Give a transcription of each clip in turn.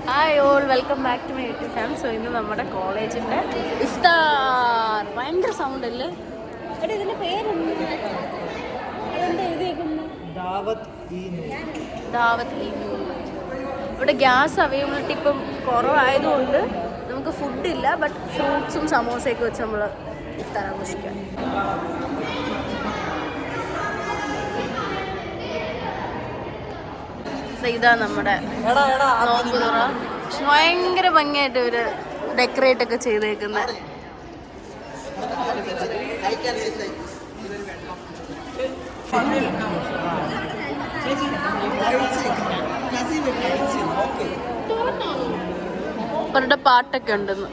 Hi all, welcome back to my YouTube channel. So ഇന്ന് നമ്മുടെ കോളേജിൻ്റെ ഇഫ്താർ. ഭയങ്കര സൗണ്ട് അല്ലേ? എടാ ഇതിൻ്റെ പേരെന്താ എഴുതിയേക്കുന്നത്? ദാവത്ത് ഈ നൂർ. ഇവിടെ ഗ്യാസ് അവൈലബിലിറ്റി ഇപ്പം കുറവായതുകൊണ്ട് നമുക്ക് ഫുഡില്ല, ബട്ട് ഫ്രൂട്ട്സും സമോസയൊക്കെ വെച്ച് നമ്മൾ ഇഫ്താർ ആഘോഷിക്കാം. ഇതാ നമ്മുടെ നോമ്പ് തുറ. ഭയങ്കര ഭംഗിയായിട്ട് ഇവര് ഡെക്കറേറ്റ് ഒക്കെ ചെയ്തേക്കുന്നത്. അവരുടെ പാട്ടൊക്കെ ഉണ്ടെന്ന്.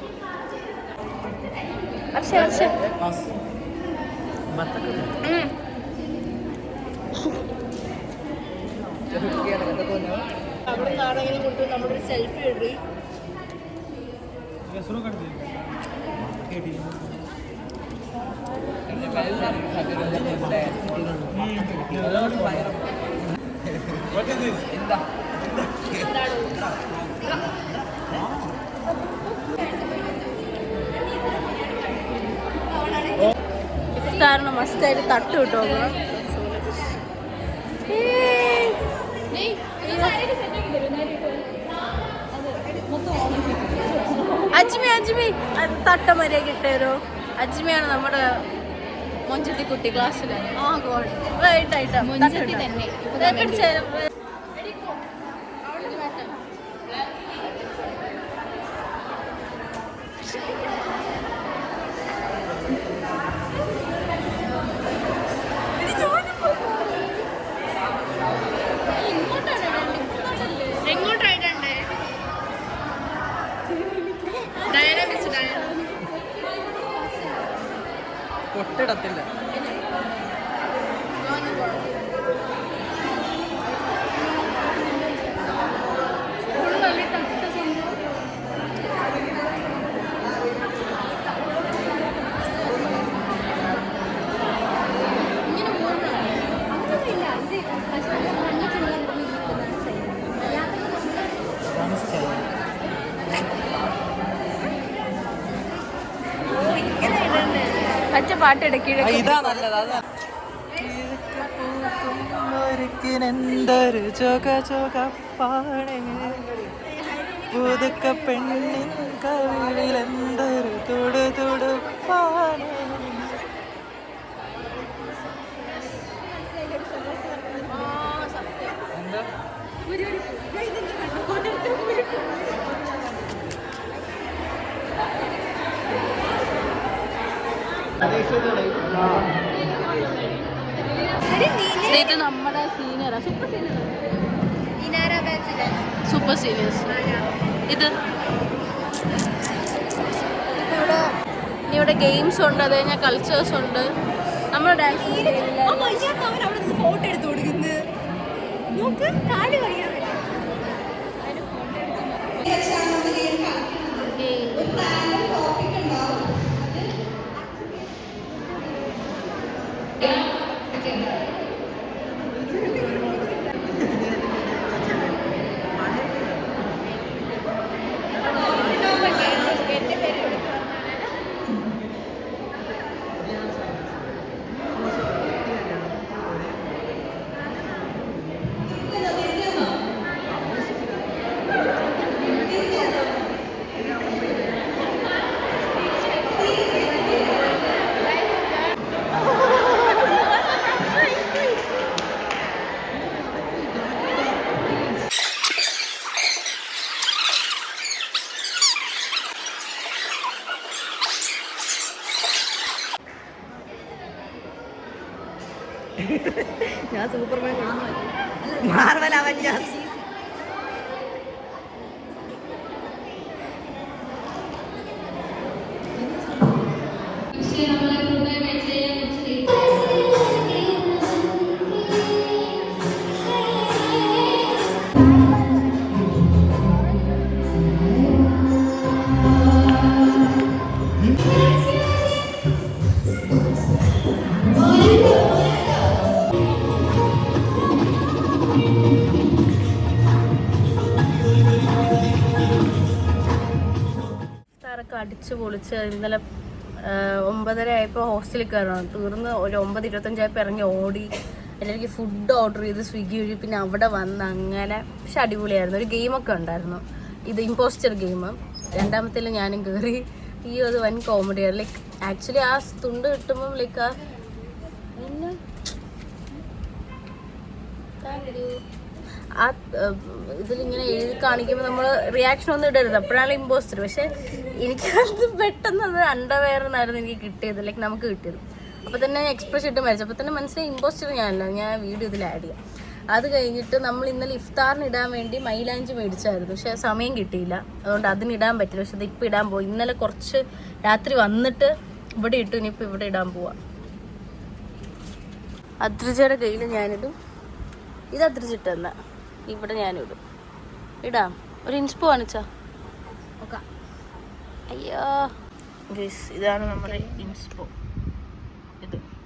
അവിടെ നാടെങ്കിലും കൊടുത്ത് നമ്മുടെ ഒരു സെൽഫി ഇടറി. ഇഫ്താറിന് മസ്റ്റായിട്ട് തട്ട് കിട്ടോ. അജ്മി തട്ട മര്യാദ കിട്ടിയോ? അജ്മിയാണ് നമ്മുടെ മൊഞ്ചത്തി കുട്ടി ക്ലാസ്സില്. ആ ഗോഡ്, റൈറ്റ് ആയിട്ടാ പൊട്ടിടത്തില്ല. ഇതാ നല്ലത്. എന്തൊരു ചൊക ചൊകപ്പാണേ, പുതുക്ക പെണ്ണിൻ കവിളിലെന്തൊരു തുടു തുടുപ്പാണേ. ഇത് നമ്മുടെ സീനിയറാ, സൂപ്പർ സീനിയേഴ്സ്. ഇത് ഇവിടെ ഗെയിംസ് ഉണ്ട്, അത് കഴിഞ്ഞാൽ കൾച്ചേഴ്സ് ഉണ്ട്. നമ്മുടെ ഡാൻസ് ഫോട്ടോ എടുത്ത് കൊടുക്കുന്നത്. ഞാൻ സൂപ്പർമാൻ മാർവൽ അവഞ്ചേഴ്സ്. ഒക്കെ അടിച്ച് പൊളിച്ച് ഇന്നലെ 9:30 ആയപ്പോൾ ഹോസ്റ്റലിൽ കയറണം. തീർന്ന് ഒരു 9:25 ആയപ്പോൾ ഇറങ്ങി ഓടി. അല്ലെങ്കിൽ ഫുഡ് ഓർഡർ ചെയ്ത് സ്വിഗ്ഗി വഴി, പിന്നെ അവിടെ വന്ന് അങ്ങനെ. പക്ഷെ അടിപൊളിയായിരുന്നു. ഒരു ഗെയിമൊക്കെ ഉണ്ടായിരുന്നു, ഇത് ഇമ്പോസ്റ്റർ ഗെയിം. രണ്ടാമത്തേൽ ഞാനും കയറി. ഈ ഒരു വൻ കോമഡിയാണ്. ലൈക്ക് ആക്ച്വലി ആ തുണ്ട് കിട്ടുമ്പം ലൈക്ക് ആ പിന്നെ ആ ഇതിലിങ്ങനെ എഴുതി കാണിക്കുമ്പോൾ നമ്മൾ റിയാക്ഷൻ ഒന്നും ഇടരുത്, അപ്പോഴാണ് ഇമ്പോസ്റ്റർ. പക്ഷെ എനിക്കത് പെട്ടെന്ന് അത് അണ്ടർവെയർ എന്നായിരുന്നു എനിക്ക് കിട്ടിയത്, ലൈക്ക് നമുക്ക് കിട്ടിയത്. അപ്പോൾ തന്നെ എക്സ്പ്രഷൻ ഇട്ട് മരിച്ചു. അപ്പോൾ തന്നെ മനസ്സിലായി ഇമ്പോസ്റ്റർ ഞാനല്ല. ഞാൻ വീഡിയോ ഇതിൽ ആഡ് ചെയ്യാം. അത് കഴിഞ്ഞിട്ട് നമ്മൾ ഇന്നലെ ഇഫ്താറിന് ഇടാൻ വേണ്ടി മൈലാഞ്ചി മേടിച്ചായിരുന്നു, പക്ഷെ സമയം കിട്ടിയില്ല, അതുകൊണ്ട് അതിനിടാൻ പറ്റില്ല. പക്ഷെ അത് ഇപ്പം ഇടാൻ പോയി. ഇന്നലെ കുറച്ച് രാത്രി വന്നിട്ട് ഇവിടെ ഇട്ടു, ഇനിയിപ്പോൾ ഇവിടെ ഇടാൻ പോവാം. അദ്രിജയുടെ കയ്യിൽ ഞാനിടും. ഇത് അദ്രിജിട്ടെന്ന ഇവിടെ ഞാനിടും. ഇടാം. ഒരു ഇൻസ്പോ കാണിച്ചാ നോക്കാം. അയ്യോ ഗയ്സ്, ഇതാണ് നമ്മുടെ ഇൻസ്പോ.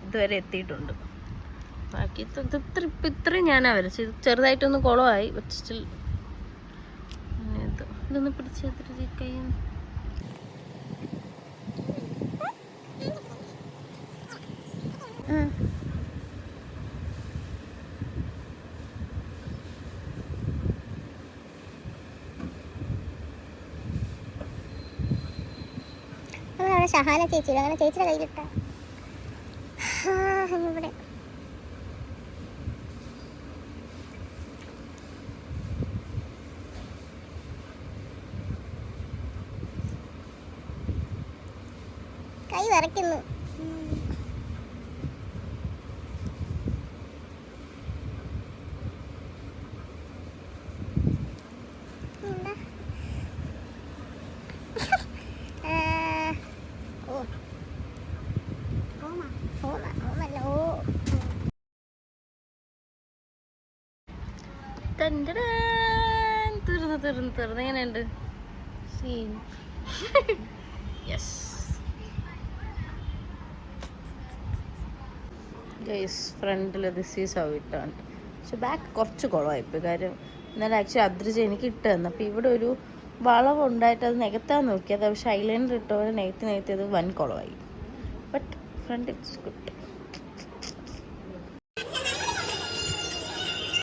ഇതുവരെ എത്തിയിട്ടുണ്ട്. ബാക്കി ഇത്രയും ഞാനാ വരച്ചത്. ചെറുതായിട്ടൊന്ന് കുളമായി, പക്ഷെ സ്റ്റിൽ ഇതൊന്ന് പിടിച്ച് കൈ. ഷഹാന ചേച്ചിയുടെ അങ്ങനെ ചേച്ചിയുടെ കയ്യിലിട്ട ഇവിടെ കൈ വിറയ്ക്കുന്നു. തീർന്ന് എങ്ങനെയുണ്ട് സീൻ? യെസ് ഗൈസ്, ഫ്രണ്ടിൽ ദിസ് ഈസ് ഹൗ ഇറ്റ് ആണ്. പക്ഷെ ബാക്ക് കുറച്ച് കുളമായിപ്പോയി. കാര്യം ഇന്നലെ ആക്ച്വലി അദ്രിജ എനിക്ക് ഇട്ട് തന്നു. അപ്പോൾ ഇവിടെ ഒരു വളവുണ്ടായിട്ട് അത് നികത്താൻ നോക്കിയത്, പക്ഷെ ഐലൈനർ ഇട്ടവരെ നികത്തി അത് വൻ കുളമായി. But friend it's good.